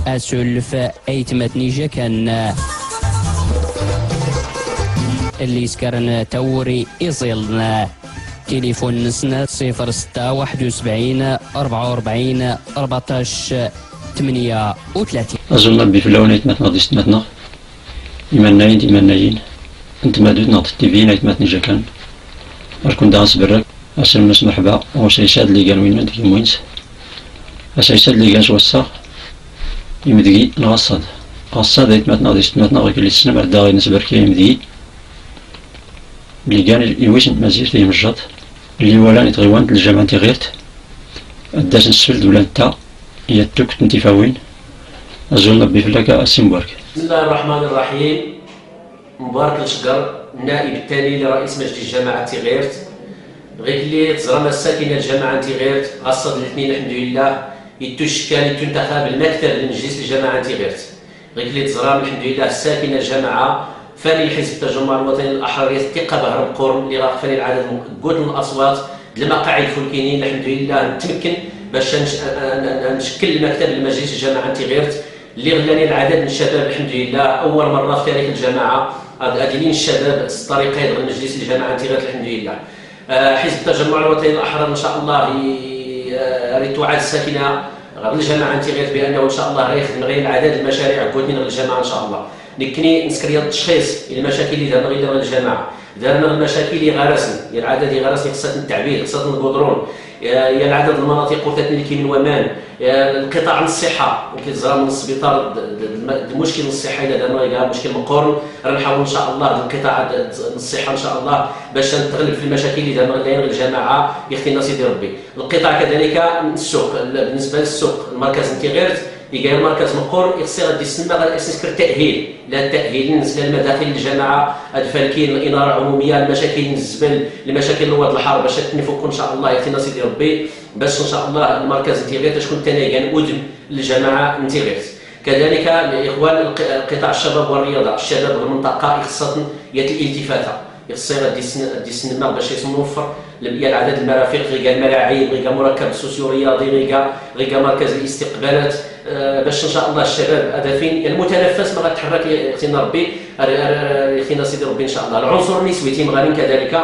اسولف ايتمات نيجا كان اللي سكرنا توري إيزيلنا تليفون نسنا 0671 44 14 38. أظن ربي في الأول يتمت ناضي ستمتنا إيماناين أنت ما دوت ناضي تيفين يتمت نيجا كان أركون دانس برك أسلم نس مرحبا وسيساد لي قال وين مدقي موينس أسيساد لي قال وسا يمدقي غصاد يتمت ناضي ستمتنا غير اللي السنة بعد داغي نسبر كي يمدقي اللي كان يوجد مزير في مجد اللي ولاني تغيوان الجامعة غيرت الداس نسفل ولا نتا هي توك تنتفاوين أظن ربي فلاك أسي مبارك. بسم الله الرحمن الرحيم. مبارك الشقر النائب الثاني لرئيس مجلس الجامعة غيرت غير اللي تزرم الساكنة الجامعة غيرت غصد الاثنين الحمد لله يتوش كان تنتخب المكتب لمجلس الجامعة غيرت غير اللي تزرم الحمد لله الساكنة الجامعة فاني حزب التجمع الوطني الاحرار الثقه بهرب قرن اللي راه فاني العدد قد من الاصوات المقاعد الفلكينيين الحمد لله نتمكن باش نشكل المكتب لمجلس الجامعه غيرت اللي غلاني العدد من الشباب الحمد لله اول مره في تاريخ الجامعه ادينين الشباب الطريقه يدخل مجلس الجامعه غيرت الحمد لله. حزب التجمع الوطني الاحرار ان شاء الله توعد الساكنه الجامعه غيرت بانه ان شاء الله يخدم غير العدد المشاريع قد من الجامعه ان شاء الله. نكني نسكريا التشخيص المشاكل اللي دارنا غير الجامعه دارنا المشاكل اللي غرسنا يا العدد اللي غرسني خصها التعبير خصها القدرون يا العدد المناطق قرتتني اللي من ومان القطاع من الصحه يمكن الزرام من السبيطار المشكل الصحي الا دارنا غير مشكل مقورن راه نحاول ان شاء الله القطاع الصحه ان شاء الله باش نتغلب في المشاكل اللي دارنا غير الجامعه يختي سيدي ربي. القطاع كذلك السوق بالنسبه للسوق المركز غيرت يقال مركز مقور يخصي غادي يسمى غادي يسكر التاهيل لا التاهيل بالنسبه للمداخل الجامعه الفالكين الاناره العموميه المشاكل الزبل المشاكل الواد الحار باش نفكوا ان شاء الله يعطينا سيدي ربي باش ان شاء الله المركز غير تكون ثاني اذن للجامعه غير. كذلك الاخوان القطاع الشباب والرياضه الشباب المنطقه خاصه الالتفاته يخصي غادي يسنى باش يتوفر العدد المرافق غير الملاعب غير مركب سوسيو رياضي غير مركز الاستقبالات باش ان شاء الله الشباب هدفين المتنفس ما غتحرك يختينا ربي يختينا سيدي ربي ان شاء الله. العنصر النسوي تيمغارين كذلك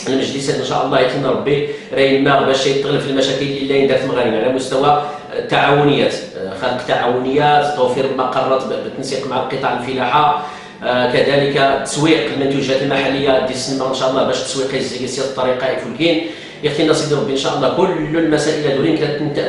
المجلسات ان شاء الله يتم ربي راهي الماء باش يتغلب في المشاكل اللي دارت المغاربه على مستوى التعاونيات خلق تعاونيات توفير المقرات بالتنسيق مع القطاع الفلاحه كذلك تسويق المنتوجات المحليه ديال السنه ان شاء الله باش التسويق يزيد الطريقه يفلكين يختينا سيدي ربي ان شاء الله. كل المسائل دورين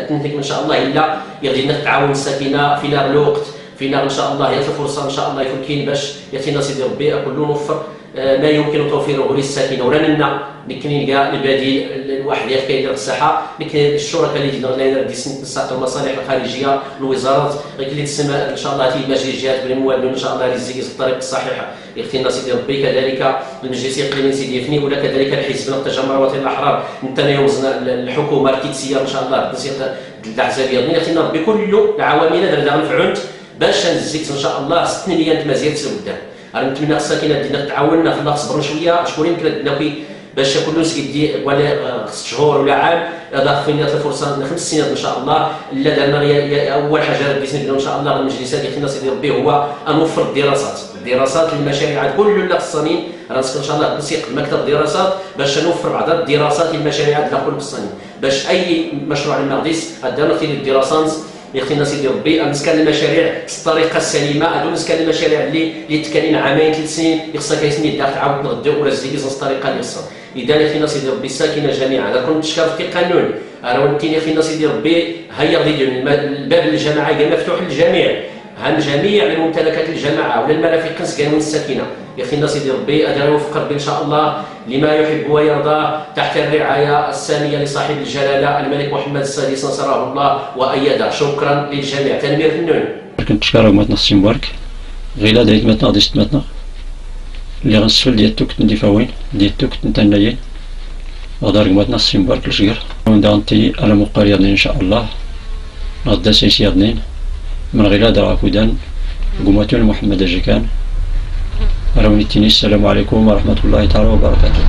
تنتج ان شاء الله الا يغدينا التعاون الساكنه فينا الوقت فينا ان شاء الله يعطي الفرصه ان شاء الله يفلكين باش يختينا سيدي ربي كل نوفر ما يمكن توفيره للساكنه ورانا نكني نلقى البديل الواحد اللي كيدير الصحه لكن الشركاء اللي يديروا نساق المصالح الخارجيه الوزارات اللي تسمى ان شاء الله في مجلس الجهات بالمواد ان شاء الله يزيد الطريق الصحيح يختينا سيدي ربي. كذلك المجلس الاقليمي سيدي يفني ولا كذلك الحزب التجمع الوطني الاحرار نتنا يوزنا الحكومه التيتسيه ان شاء الله بالتنسيق الاحزابيه يختينا ربي كل العوامل دابا في عنت باش نزيد ان شاء الله 6 مليون مزيد لقدام. انا نتمنى الساكنه ديالنا تعاوننا خلينا صبروا شويه شكون يمكن عندنا باش كل سيدي ولا 6 شهور ولا عام هذا خفينا الفرصه 5 سنين ان شاء الله الا درنا اول حاجه غادي نديروا ان شاء الله المجلسات اللي خلينا سيدي ربي هو نوفر الدراسات للمشاريع كلنا خصانين راه ان شاء الله تنسيق مكتب دراسات باش نوفر بعض الدراسات للمشاريع اللي كل خصانين باش اي مشروع المقدس قدامنا في الدراسات يختينا سيدي ربي مسكن المشاريع بالطريقه السليمه هادو مسكن المشاريع اللي تكالين عامين 3 سنين خصها كيسني داك تعاود نغداو ولا زيد الطريقه اللي خصها اذا يختينا سيدي ربي الساكنه جميعا انا كنت شكر في قانون انا ونتيني يختينا سيدي ربي هيا غادي الباب للجامعه مفتوح للجميع جميع الممتلكات الجامعه ولا المرافق كنس قانون الساكنه يختينا سيدي ربي ادعو وفق ربي ان شاء الله لما يحب ويرضى تحت الرعايه الساميه لصاحب الجلاله الملك محمد السادس نصره الله وايده. شكرا للجميع تنمير النون. كنت شكرا ماتنا السي مبارك غير دايت ماتنا غادي ستماتنا اللي غنسفل ديال توك نديفاوين ديال توك نتنايين غدار ماتنا السي مبارك الشكر وندانتي على مقاريضين ان شاء الله غدا سيسيادنين من غير دار كودان قوماتون محمد الجكان راوني التنس. السلام عليكم ورحمه الله تعالى وبركاته.